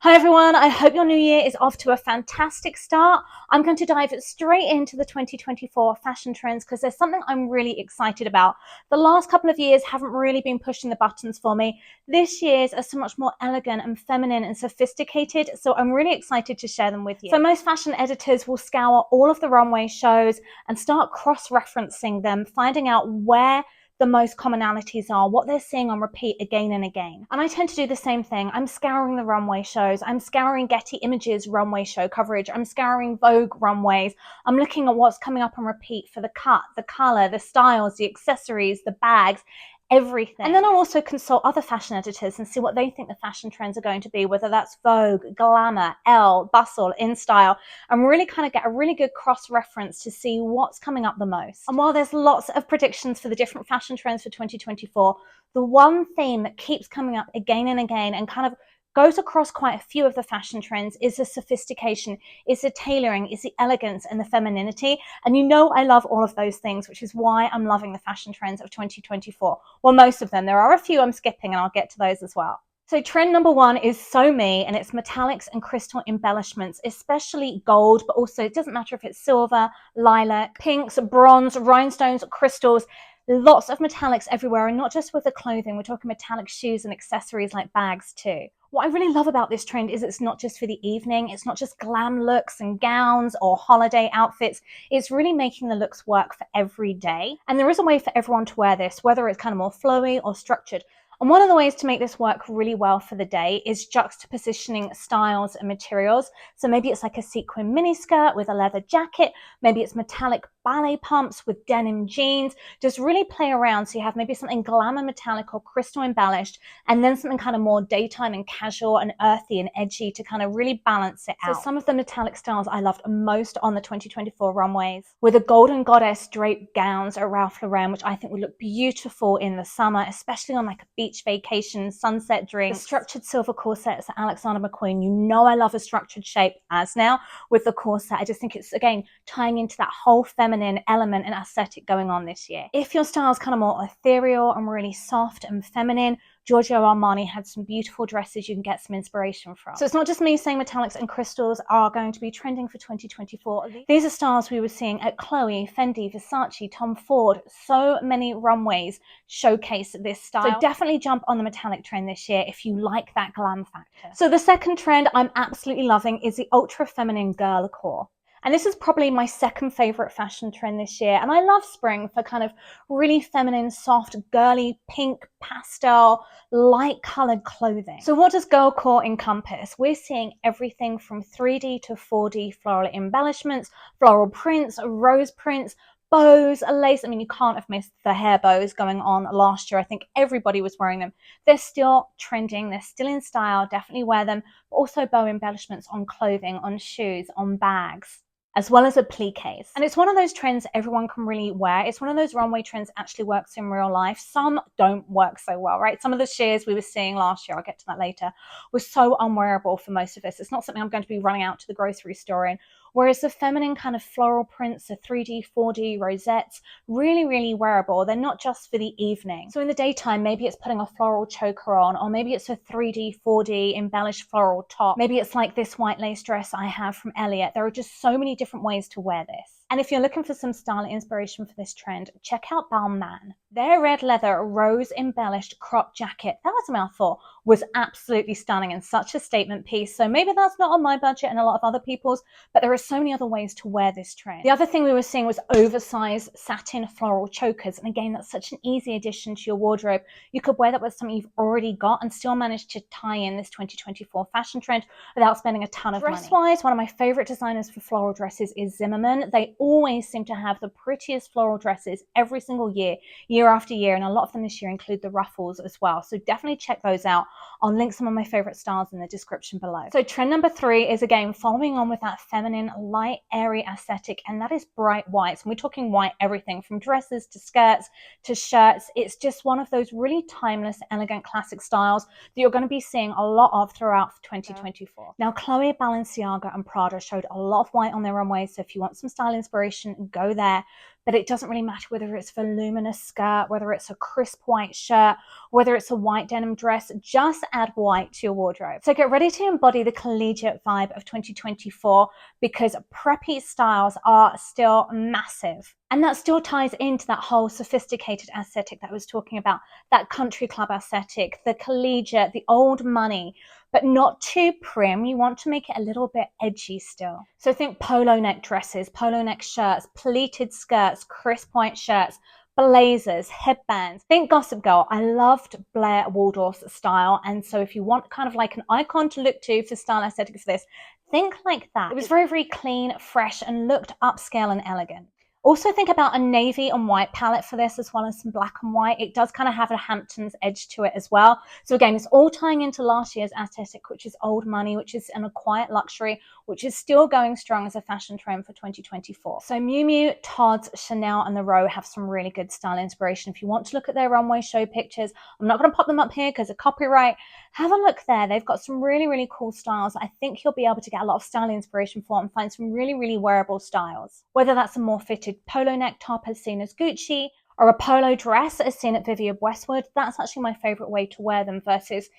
Hi everyone, I hope your new year is off to a fantastic start. I'm going to dive straight into the 2024 fashion trends because there's something I'm really excited about. The last couple of years haven't really been pushing the buttons for me. This year's are so much more elegant and feminine and sophisticated, so I'm really excited to share them with you. So most fashion editors will scour all of the runway shows and start cross-referencing them, finding out where the most commonalities are, what they're seeing on repeat again and again. And I tend to do the same thing. I'm scouring the runway shows. I'm scouring Getty Images runway show coverage. I'm scouring Vogue runways. I'm looking at what's coming up on repeat for the cut, the color, the styles, the accessories, the bags, everything. And then I'll also consult other fashion editors and see what they think the fashion trends are going to be, whether that's Vogue, Glamour, Elle, Bustle, InStyle, and really kind of get a really good cross-reference to see what's coming up the most. And while there's lots of predictions for the different fashion trends for 2024, the one theme that keeps coming up again and again and kind of goes across quite a few of the fashion trends is the sophistication, is the tailoring, is the elegance and the femininity. And you know I love all of those things, which is why I'm loving the fashion trends of 2024. Well, most of them. There are a few I'm skipping and I'll get to those as well. So trend number one is so me, and it's metallics and crystal embellishments, especially gold, but also it doesn't matter if it's silver, lilac, pinks, bronze, rhinestones, crystals. Lots of metallics everywhere, and not just with the clothing. We're talking metallic shoes and accessories like bags too. What I really love about this trend is it's not just for the evening. It's not just glam looks and gowns or holiday outfits. It's really making the looks work for every day. And there is a way for everyone to wear this, whether it's kind of more flowy or structured. And one of the ways to make this work really well for the day is juxtapositioning styles and materials. So maybe it's like a sequin miniskirt with a leather jacket. Maybe it's metallic ballet pumps with denim jeans. Just really play around so you have maybe something glamour metallic or crystal embellished, and then something kind of more daytime and casual and earthy and edgy to kind of really balance it out. So some of the metallic styles I loved most on the 2024 runways were the Golden Goddess draped gowns at Ralph Lauren, which I think would look beautiful in the summer, especially on like a beach vacation, sunset drinks. The structured silver corsets at Alexander McQueen. You know I love a structured shape as now with the corset. I just think it's, again, tying into that whole feminine element and aesthetic going on this year. If your style is kind of more ethereal and really soft and feminine, Giorgio Armani had some beautiful dresses you can get some inspiration from. So it's not just me saying metallics and crystals are going to be trending for 2024. These are styles we were seeing at Chloe, Fendi, Versace, Tom Ford. So many runways showcase this style. So definitely jump on the metallic trend this year if you like that glam factor. So the second trend I'm absolutely loving is the ultra feminine girl core. And this is probably my second favorite fashion trend this year. And I love spring for kind of really feminine, soft, girly, pink, pastel, light colored clothing. So what does girl core encompass? We're seeing everything from 3D to 4D floral embellishments, floral prints, rose prints, bows, lace. I mean, you can't have missed the hair bows going on last year. I think everybody was wearing them. They're still trending. They're still in style. Definitely wear them. But also bow embellishments on clothing, on shoes, on bags, as well as appliques. And it's one of those trends everyone can really wear. It's one of those runway trends that actually works in real life. Some don't work so well, right? Some of the sheers we were seeing last year, I'll get to that later, was so unwearable for most of us. It's not something I'm going to be running out to the grocery store in. Whereas the feminine kind of floral prints, the 3D, 4D rosettes, really, really wearable. They're not just for the evening. So in the daytime, maybe it's putting a floral choker on, or maybe it's a 3D, 4D embellished floral top. Maybe it's like this white lace dress I have from Elle. There are just so many different ways to wear this. And if you're looking for some style inspiration for this trend, check out Balmain. Their red leather rose embellished crop jacket, that was a mouthful, was absolutely stunning and such a statement piece. So maybe that's not on my budget and a lot of other people's, but there are so many other ways to wear this trend. The other thing we were seeing was oversized satin floral chokers. And again, that's such an easy addition to your wardrobe. You could wear that with something you've already got and still manage to tie in this 2024 fashion trend without spending a ton of money. Dress-wise, one of my favorite designers for floral dresses is Zimmermann. They always seem to have the prettiest floral dresses every single year, year after year, and a lot of them this year include the ruffles as well. So definitely check those out. I'll link some of my favorite styles in the description below. So trend number 3 is, again, following on with that feminine, light, airy aesthetic, and that is bright whites. And we're talking white everything from dresses to skirts to shirts. It's just one of those really timeless, elegant, classic styles that you're going to be seeing a lot of throughout 2024. Now, Chloe, Balenciaga, and Prada showed a lot of white on their runways, so if you want some style inspiration, go there. but it doesn't really matter whether it's a voluminous skirt, whether it's a crisp white shirt, whether it's a white denim dress, just add white to your wardrobe. So get ready to embody the collegiate vibe of 2024 because preppy styles are still massive. And that still ties into that whole sophisticated aesthetic that I was talking about, that country club aesthetic, the collegiate, the old money, but not too prim. You want to make it a little bit edgy still. So think polo neck dresses, polo neck shirts, pleated skirts, crisp white shirts, blazers, headbands. Think Gossip Girl. I loved Blair Waldorf's style. And so if you want kind of like an icon to look to for style aesthetic for this, think like that. It was very, very clean, fresh, and looked upscale and elegant. Also think about a navy and white palette for this, as well as some black and white. It does kind of have a Hamptons edge to it as well. So again, it's all tying into last year's aesthetic, which is old money, which is an quiet luxury, which is still going strong as a fashion trend for 2024. So Miu Miu, Tod's, Chanel, and The Row have some really good style inspiration. If you want to look at their runway show pictures, I'm not going to pop them up here because of copyright. Have a look there. They've got some really, really cool styles. I think you'll be able to get a lot of style inspiration for and find some really, really wearable styles. Whether that's a more fitted polo neck top as seen as Gucci, or a polo dress as seen at Vivienne Westwood, that's actually my favorite way to wear them versus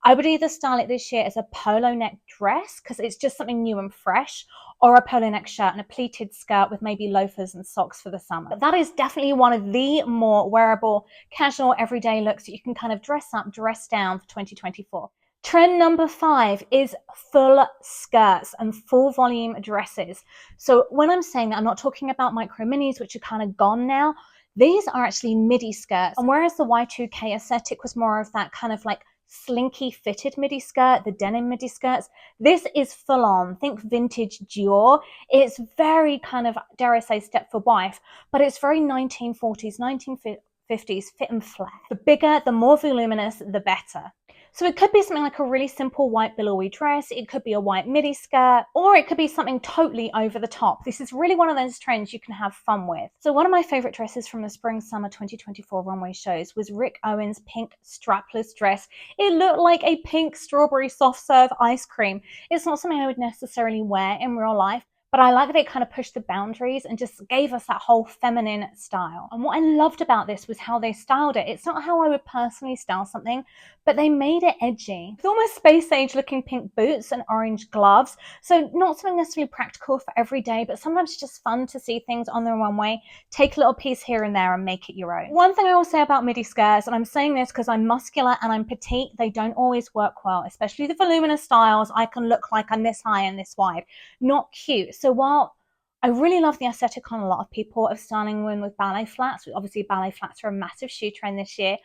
I would either style it this year as a polo neck dress because it's just something new and fresh, or a polo neck shirt and a pleated skirt with maybe loafers and socks for the summer. But that is definitely one of the more wearable, casual, everyday looks that you can kind of dress up, dress down for 2024. Trend number 5 is full skirts and full volume dresses. So when I'm saying that, I'm not talking about micro minis, which are kind of gone now. These are actually midi skirts. And whereas the Y2K aesthetic was more of that kind of like slinky fitted midi skirt, the denim midi skirts, this is full on. Think vintage Dior. It's very kind of, dare I say, Stepford Wife, but it's very 1940s, 1950s fit and flat. The bigger, the more voluminous, the better. So it could be something like a really simple white billowy dress, it could be a white midi skirt, or it could be something totally over the top. This is really one of those trends you can have fun with. So one of my favorite dresses from the spring-summer 2024 runway shows was Rick Owens' pink strapless dress. It looked like a pink strawberry soft serve ice cream. It's not something I would necessarily wear in real life, but I like that it kind of pushed the boundaries and just gave us that whole feminine style. And what I loved about this was how they styled it. It's not how I would personally style something, but they made it edgy. With almost space age looking pink boots and orange gloves. So not something necessarily practical for every day, but sometimes it's just fun to see things on the runway, take a little piece here and there and make it your own. One thing I will say about midi skirts, and I'm saying this because I'm muscular and I'm petite, they don't always work well, especially the voluminous styles. I can look like I'm this high and this wide. Not cute. So while I really love the aesthetic on a lot of people of styling women with ballet flats, obviously ballet flats are a massive shoe trend this year.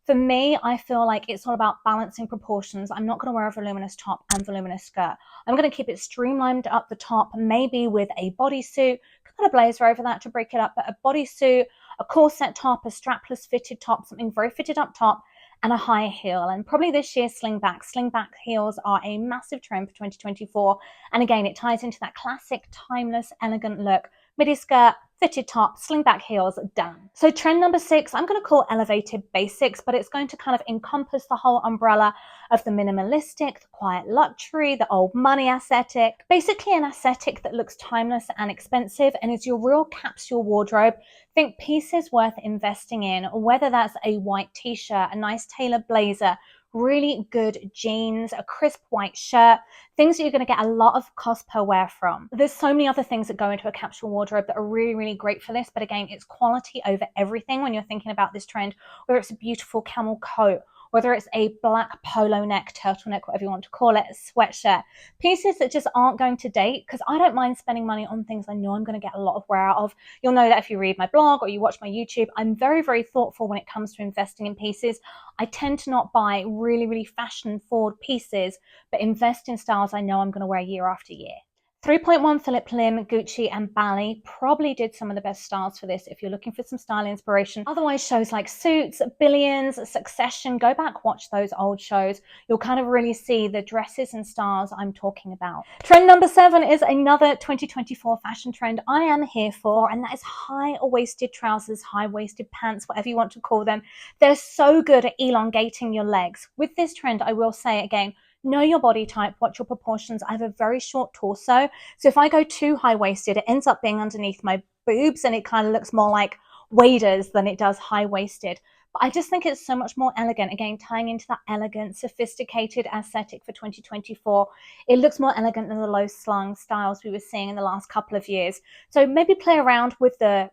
For me, I feel like it's all about balancing proportions. I'm not going to wear a voluminous top and voluminous skirt. I'm going to keep it streamlined up the top, maybe with a bodysuit, put a blazer over that to break it up, but a bodysuit, a corset top, a strapless fitted top, something very fitted up top, and a high heel. And probably this year, slingback. Slingback heels are a massive trend for 2024. And again, it ties into that classic, timeless, elegant look. Midi skirt, fitted top, slingback heels, done. So trend number 6, I'm going to call elevated basics, but it's going to kind of encompass the whole umbrella of the minimalistic, the quiet luxury, the old money aesthetic. Basically an aesthetic that looks timeless and expensive and is your real capsule wardrobe. Think pieces worth investing in, whether that's a white t-shirt, a nice tailored blazer, really good jeans, a crisp white shirt, things that you're going to get a lot of cost per wear from. There's so many other things that go into a capsule wardrobe that are really, really great for this. But again, it's quality over everything when you're thinking about this trend, whether it's a beautiful camel coat, whether it's a black polo neck, turtleneck, whatever you want to call it, a sweatshirt, pieces that just aren't going to date, because I don't mind spending money on things I know I'm going to get a lot of wear out of. You'll know that if you read my blog or you watch my YouTube, I'm very, very thoughtful when it comes to investing in pieces. I tend to not buy really, really fashion forward pieces, but invest in styles I know I'm going to wear year after year. 3.1 Philip Lim, Gucci, and Bally probably did some of the best styles for this if you're looking for some style inspiration. Otherwise, shows like Suits, Billions, Succession, go back, watch those old shows. You'll kind of really see the dresses and styles I'm talking about. Trend number 7 is another 2024 fashion trend I am here for, and that is high-waisted trousers, high-waisted pants, whatever you want to call them. They're so good at elongating your legs. With this trend, I will say again, know your body type, watch your proportions. I have a very short torso, so if I go too high-waisted, it ends up being underneath my boobs and it kind of looks more like waders than it does high-waisted. But I just think it's so much more elegant, again, tying into that elegant, sophisticated aesthetic for 2024. It looks more elegant than the low-slung styles we were seeing in the last couple of years. So maybe play around with the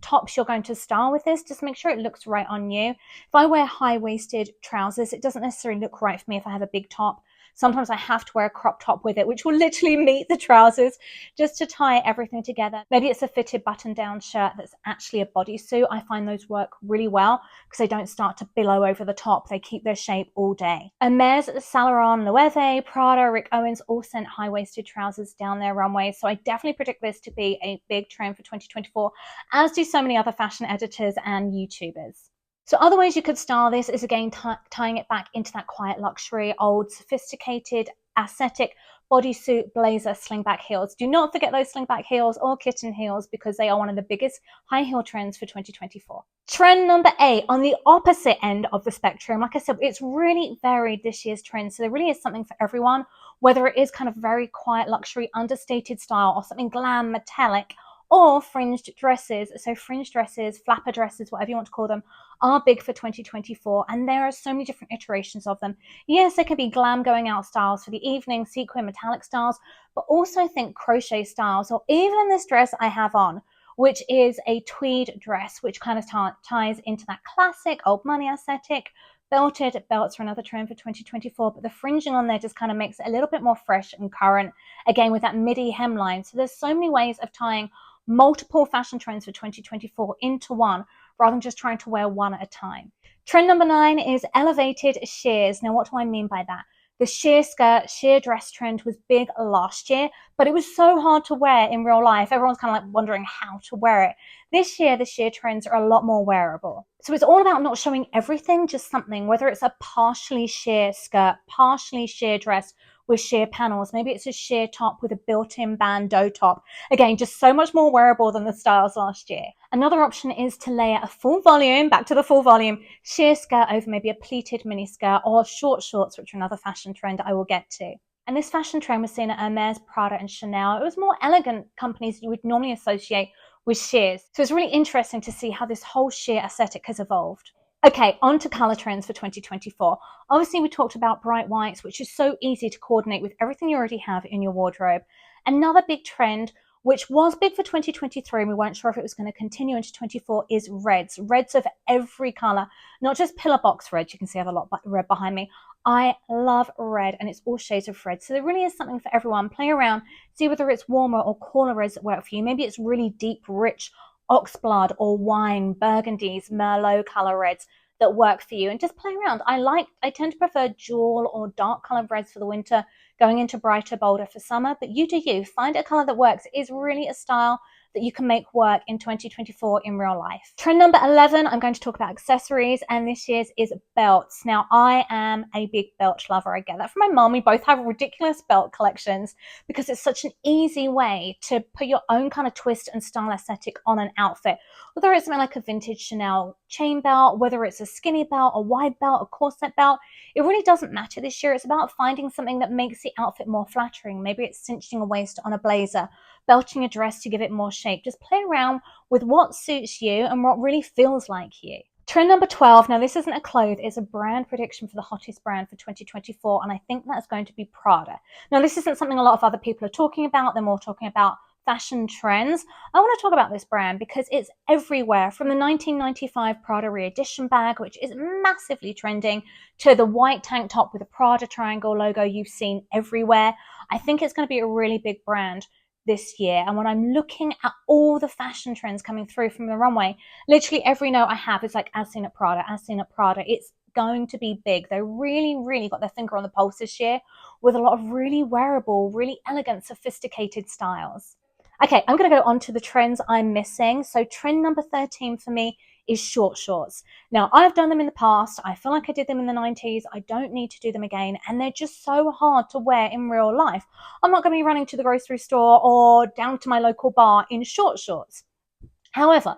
tops you're going to style with this. Just make sure it looks right on you. If I wear high-waisted trousers, it doesn't necessarily look right for me if I have a big top. Sometimes I have to wear a crop top with it, which will literally meet the trousers just to tie everything together. Maybe it's a fitted button-down shirt that's actually a bodysuit. I find those work really well because they don't start to billow over the top. They keep their shape all day. Hermes, Saint Laurent, Loewe, Prada, Rick Owens all sent high-waisted trousers down their runways. So I definitely predict this to be a big trend for 2024, as do so many other fashion editors and YouTubers. So other ways you could style this is, again, tying it back into that quiet luxury, old, sophisticated, aesthetic bodysuit, blazer, slingback heels. Do not forget those slingback heels or kitten heels because they are one of the biggest high heel trends for 2024. Trend number 8, on the opposite end of the spectrum. Like I said, it's really varied this year's trend. So there really is something for everyone, whether it is kind of very quiet luxury, understated style or something glam, metallic, or fringed dresses. So fringed dresses, flapper dresses, whatever you want to call them, are big for 2024, and there are so many different iterations of them. Yes, there can be glam going out styles for the evening, sequin, metallic styles, but also think crochet styles, or even this dress I have on, which is a tweed dress, which kind of ties into that classic old money aesthetic. Belted belts are another trend for 2024, but the fringing on there just kind of makes it a little bit more fresh and current, again with that midi hemline. So there's so many ways of tying multiple fashion trends for 2024 into one, rather than just trying to wear one at a time. Trend number 9 is elevated sheers. Now, what do I mean by that? The sheer skirt, sheer dress trend was big last year, but it was so hard to wear in real life. Everyone's kind of like wondering how to wear it. This year, the sheer trends are a lot more wearable. So it's all about not showing everything, just something, whether it's a partially sheer skirt, partially sheer dress with sheer panels. Maybe it's a sheer top with a built-in bandeau top. Again, just so much more wearable than the styles last year. Another option is to layer a full volume, back to the full volume, sheer skirt over maybe a pleated mini skirt or short shorts, which are another fashion trend I will get to. And this fashion trend was seen at Hermes, Prada, and Chanel. It was more elegant companies you would normally associate with sheers. So it's really interesting to see how this whole sheer aesthetic has evolved. Okay, on to color trends for 2024. Obviously, we talked about bright whites, which is so easy to coordinate with everything you already have in your wardrobe. Another big trend, which was big for 2023, and we weren't sure if it was going to continue into 24, is reds. Reds of every color, not just pillar box red. You can see I have a lot of red behind me. I love red, and it's all shades of red. So there really is something for everyone. Play around, see whether it's warmer or cooler reds that work for you. Maybe it's really deep, rich oxblood or wine, burgundies, merlot color reds that work for you, and just play around. I tend to prefer jewel or dark colored reds for the winter, going into brighter, bolder for summer, but you do you. Find a color that works. It is really a style that you can make work in 2024 in real life. Trend number 11, I'm going to talk about accessories, and this year's is belts. Now, I am a big belt lover. I get that from my mom. We both have ridiculous belt collections because it's such an easy way to put your own kind of twist and style aesthetic on an outfit. Whether it's something like a vintage Chanel chain belt, whether it's a skinny belt, a wide belt, a corset belt, it really doesn't matter this year. It's about finding something that makes the outfit more flattering. Maybe it's cinching a waist on a blazer, belting a dress to give it more shape. Just play around with what suits you and what really feels like you. Trend number 12, now this isn't a clothes, it's a brand prediction for the hottest brand for 2024, and I think that's going to be Prada. Now this isn't something a lot of other people are talking about. They're more talking about fashion trends. I want to talk about this brand because it's everywhere, from the 1995 Prada re-edition bag, which is massively trending, to the white tank top with a Prada triangle logo you've seen everywhere. I think it's going to be a really big brand this year. And when I'm looking at all the fashion trends coming through from the runway, literally every note I have is like, as seen at Prada, as seen at Prada. It's going to be big. They really got their finger on the pulse this year with a lot of really wearable, really elegant, sophisticated styles. Okay, I'm going to go on to the trends I'm missing. So trend number 13 for me is short shorts. Now, I've done them in the past. I feel like I did them in the 90s. I don't need to do them again. And they're just so hard to wear in real life. I'm not going to be running to the grocery store or down to my local bar in short shorts. However,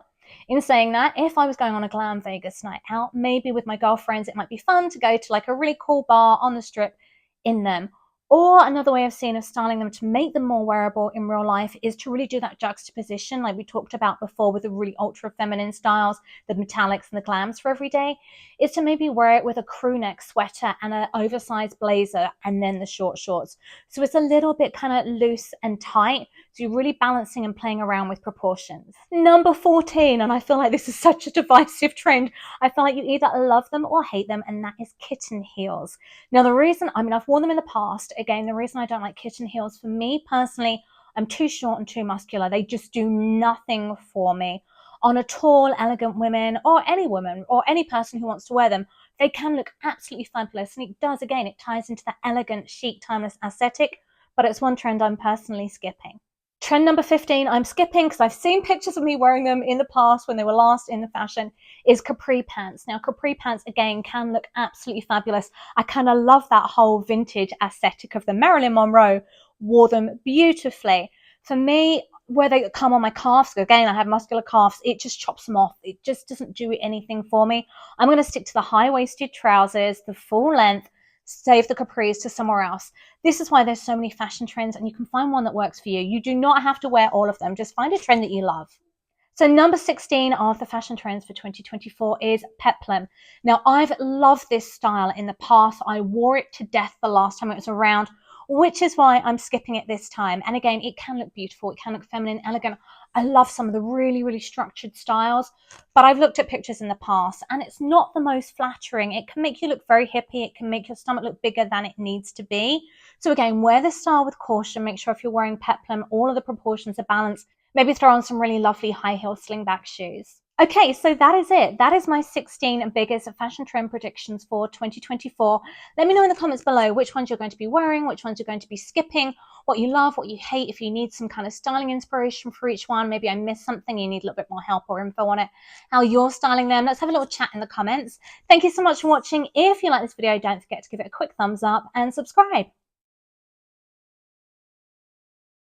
in saying that, if I was going on a glam Vegas night out, maybe with my girlfriends, it might be fun to go to like a really cool bar on the strip in them. Or another way of seeing of styling them to make them more wearable in real life is to really do that juxtaposition like we talked about before with the really ultra feminine styles, the metallics and the glams for every day, is to maybe wear it with a crew neck sweater and an oversized blazer and then the short shorts. So it's a little bit kind of loose and tight. So you're really balancing and playing around with proportions. Number 14, and I feel like this is such a divisive trend. I feel like you either love them or hate them, and that is kitten heels. Now, the reason, I've worn them in the past. Again, the reason I don't like kitten heels, for me personally, I'm too short and too muscular. They just do nothing for me. On a tall, elegant woman, or any woman, or any person who wants to wear them, they can look absolutely fabulous. And it does, again, it ties into the elegant, chic, timeless aesthetic, but it's one trend I'm personally skipping. Trend number 15, I'm skipping because I've seen pictures of me wearing them in the past when they were last in the fashion, is Capri Pants. Now, Capri Pants, again, can look absolutely fabulous. I kind of love that whole vintage aesthetic of them. Marilyn Monroe wore them beautifully. For me, where they come on my calves, again, I have muscular calves, it just chops them off. It just doesn't do anything for me. I'm going to stick to the high-waisted trousers, the full length, save the capris to somewhere else. This is why there's so many fashion trends, and you can find one that works for you. You do not have to wear all of them. Just find a trend that you love. So number 16 of the fashion trends for 2024 is Peplum. Now, I've loved this style in the past. I wore it to death the last time it was around, which is why I'm skipping it this time. And again, it can look beautiful. It can look feminine, elegant. I love some of the really, really structured styles, but I've looked at pictures in the past and it's not the most flattering. It can make you look very hippie. It can make your stomach look bigger than it needs to be. So again, wear this style with caution. Make sure if you're wearing Peplum, all of the proportions are balanced. Maybe throw on some really lovely high heel slingback shoes. Okay, so that is it. That is my 16 biggest fashion trend predictions for 2024. Let me know in the comments below which ones you're going to be wearing, which ones you're going to be skipping, what you love, what you hate, if you need some kind of styling inspiration for each one. Maybe I missed something, you need a little bit more help or info on it, how you're styling them. Let's have a little chat in the comments. Thank you so much for watching. If you like this video, don't forget to give it a quick thumbs up and subscribe.